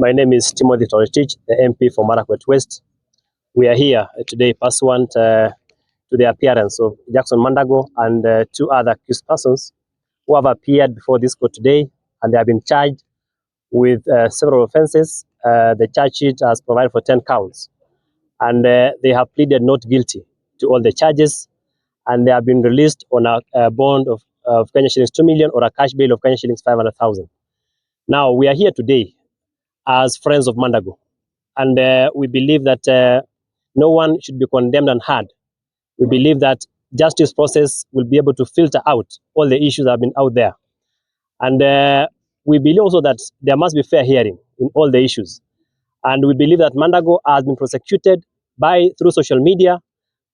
My name is Timothy Toretich, the MP for Marakwet West. We are here today pursuant to the appearance of Jackson Mandago and two other accused persons who have appeared before this court today, and they have been charged with several offenses. The charge sheet has provided for 10 counts, and they have pleaded not guilty to all the charges, and they have been released on a bond of Kenya shillings 2 million or a cash bail of Kenya shillings 500,000. Now, we are here today as friends of Mandago, and we believe that no one should be condemned and hard. We believe that justice process will be able to filter out all the issues that have been out there. And we believe also that there must be fair hearing in all the issues. And we believe that Mandago has been prosecuted through social media,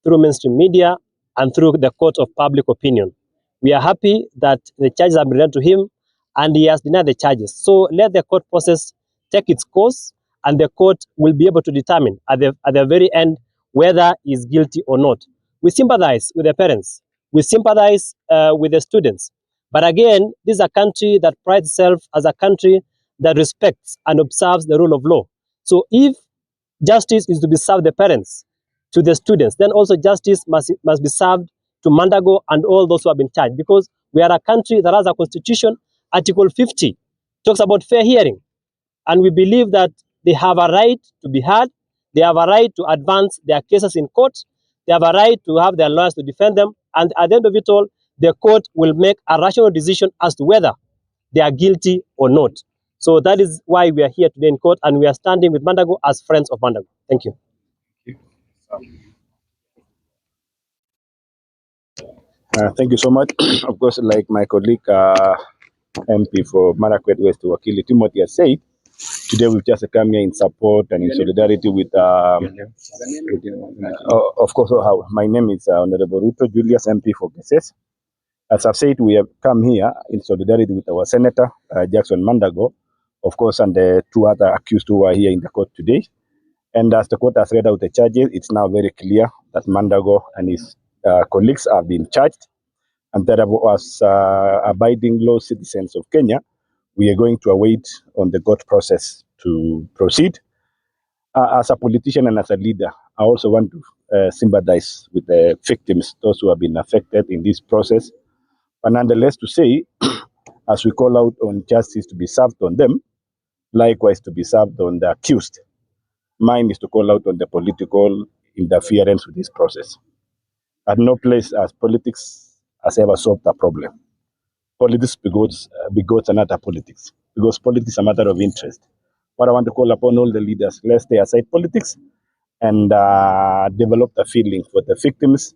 through mainstream media, and through the court of public opinion. We are happy that the charges have been read to him, and he has denied the charges. So let the court process take its course, and the court will be able to determine at the very end whether he is guilty or not. We sympathize with the parents. We sympathize with the students. But again, this is a country that prides itself as a country that respects and observes the rule of law. So if justice is to be served the parents, to the students, then also justice must be served to Mandago and all those who have been charged, because we are a country that has a constitution. Article 50 talks about fair hearing, and we believe that they have a right to be heard. They have a right to advance their cases in court. They have a right to have their lawyers to defend them, and at the end of it all, the court will make a rational decision as to whether they are guilty or not. So that is why we are here today in court, and we are standing with Mandago as friends of Mandago. Thank you. Thank you so much. Of course, like my colleague MP for Marakwet West, Wakili Timothy, has said, today we've just come here in support and in solidarity with, of course, my name is Honorable Ruto Julius, MP for Geses. As I've said, we have come here in solidarity with our Senator, Jackson Mandago, of course, and the two other accused who are here in the court today. And as the court has read out the charges, it's now very clear that Mandago and his colleagues have been charged, and that as abiding law citizens of Kenya, we are going to await on the court process to proceed. As a politician and as a leader, I also want to sympathize with the victims, those who have been affected in this process. But nonetheless, to say, as we call out on justice to be served on them, likewise to be served on the accused, mine is to call out on the political interference with this process. At no place as politics has ever solved the problem. Politics begots another politics, because politics is a matter of interest. What I want to call upon all the leaders, let's stay aside politics and develop the feeling for the victims,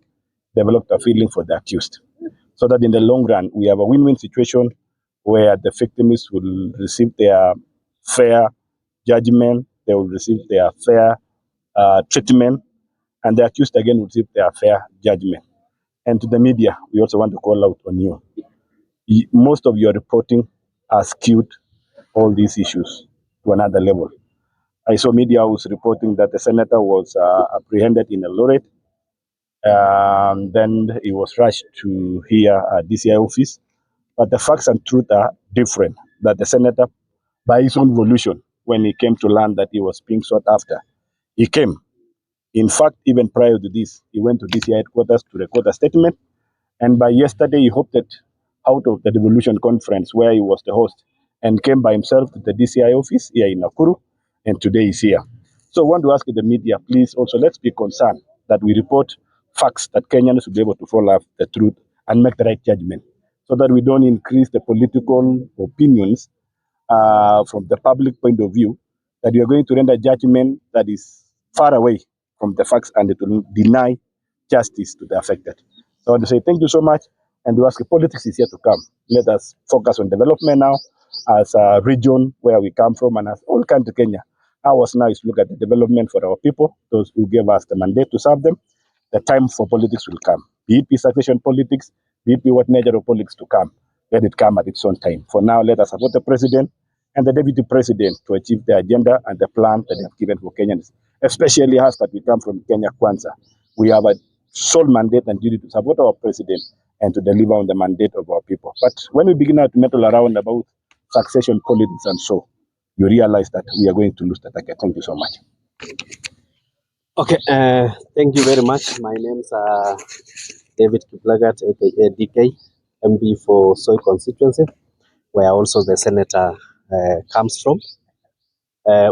develop the feeling for the accused, so that in the long run, we have a win-win situation where the victims will receive their fair judgment, they will receive their fair treatment, and the accused again will receive their fair judgment. And to the media, we also want to call out on you. Most of your reporting has skewed all these issues to another level. I saw media was reporting that the senator was apprehended in a lorry. Then he was rushed to here at DCI office. But the facts and truth are different, that the senator, by his own volition, when he came to learn that he was being sought after, he came. In fact, even prior to this, he went to DCI headquarters to record a statement. And by yesterday, he opted out of the devolution conference where he was the host and came by himself to the DCI office here in Nakuru, and today he's here. So I want to ask the media, please also let's be concerned that we report facts that Kenyans will be able to follow up the truth and make the right judgment, so that we don't increase the political opinions from the public point of view, that we are going to render judgment that is far away from the facts and it will deny justice to the affected. So I want to say thank you so much, and to ask politics is here to come. Let us focus on development now as a region where we come from and as all country Kenya. Ours now is to look at the development for our people, those who gave us the mandate to serve them. The time for politics will come. Be it succession politics, be it what nature of politics to come. Let it come at its own time. For now, let us support the president and the deputy president to achieve the agenda and the plan that they have given for Kenyans, especially us that we come from Kenya Kwanza. We have a sole mandate and duty to support our president and to deliver on the mandate of our people. But when we begin now to meddle around about succession politics and so, you realize that we are going to lose the target. Thank you so much. Okay, thank you very much. My name's David Kiplagat, aka DK, MB for Soy constituency, where also the senator comes from.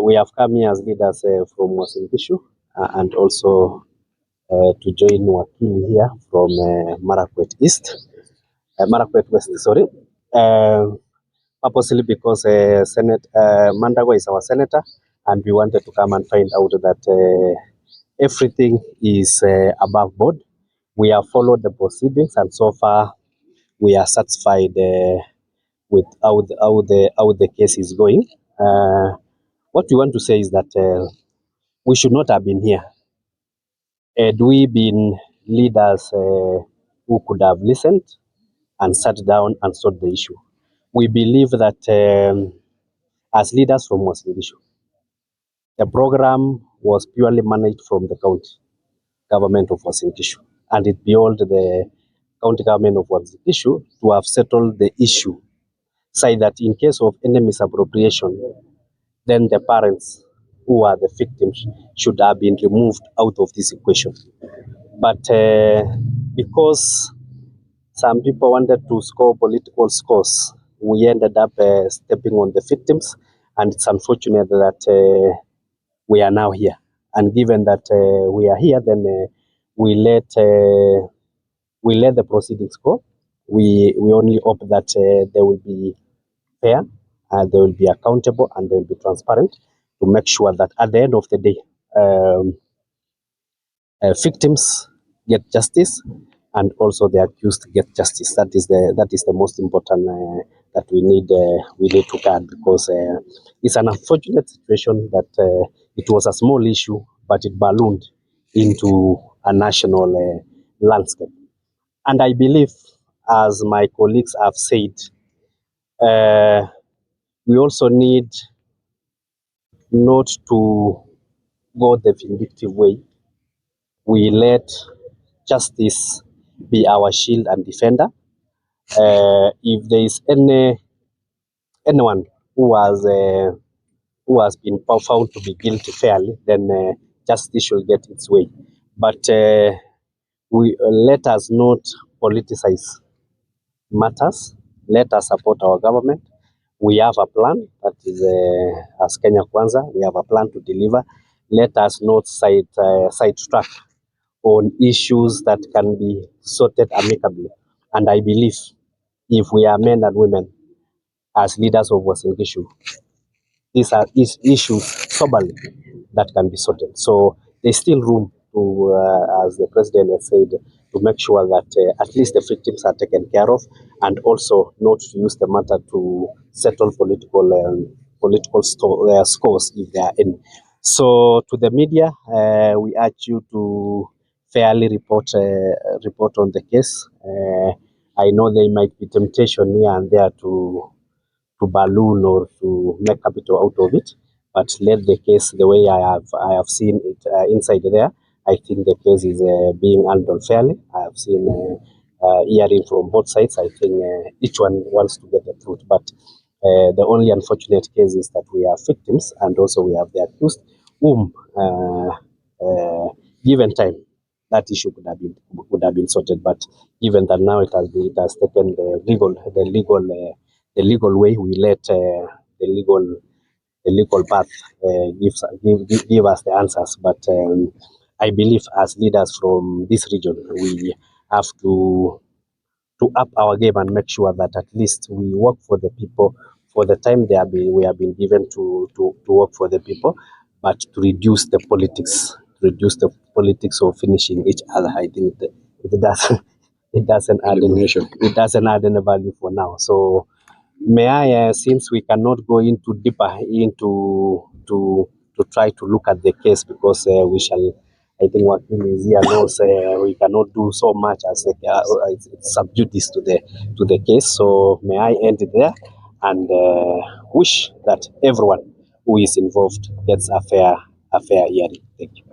We have come here as leaders from Uasin Gishu and also to join Wakili here from Marakwet Marakwet West, sorry. Purposely because Mandago is our senator, and we wanted to come and find out that everything is above board. We have followed the proceedings, and so far we are satisfied with how the case is going. What we want to say is that we should not have been here. Had we been leaders who could have listened and sat down and solved the issue, we believe that as leaders from Uasin Gishu, the program was purely managed from the county government of Uasin Gishu, and it behoved the county government of Uasin Gishu to have settled the issue, say that in case of any misappropriation, then the parents who are the victims should have been removed out of this equation. But because some people wanted to score political scores, we ended up stepping on the victims, and it's unfortunate that we are now here. And given that we are here, then we let the proceedings go. We only hope that they will be fair, they will be accountable, and they will be transparent to make sure that at the end of the day, victims get justice, and also the accused get justice. That is the most important that we need to guard, because it's an unfortunate situation that it was a small issue, but it ballooned into a national landscape. And I believe, as my colleagues have said, we also need not to go the vindictive way. We let justice be our shield and defender. If there is anyone who has been found to be guilty fairly, then justice should get its way. But we let us not politicize matters. Let us support our government. We have a plan that is, as Kenya Kwanza, we have a plan to deliver. Let us not sidetrack on issues that can be sorted amicably. And I believe if we are men and women as leaders of Uasin Gishu, these are issues soberly that can be sorted. So there's still room to, as the president has said, to make sure that at least the victims are taken care of, and also not to use the matter to settle political scores if there are any. So to the media, we urge you to fairly report on the case. I know there might be temptation here and there to balloon or to make capital out of it, but let the case the way I have seen it inside there. I think the case is being handled fairly. I have seen hearing from both sides. I think each one wants to get the truth, but the only unfortunate case is that we are victims, and also we have the accused, whom given time, that issue could have been sorted. But given that now it has taken the legal way, we let the legal path give us the answers. But I believe as leaders from this region, we have to up our game and make sure that at least we work for the people for the time we have been given to work for the people, but to reduce the politics of finishing each other. I think it doesn't add any value for now. So may I, since we cannot go into deeper into to try to look at the case, because we shall, I think Wakili is here knows we cannot do so much as it's sub judice to the case. So may I end it there and wish that everyone who is involved gets a fair hearing. Thank you.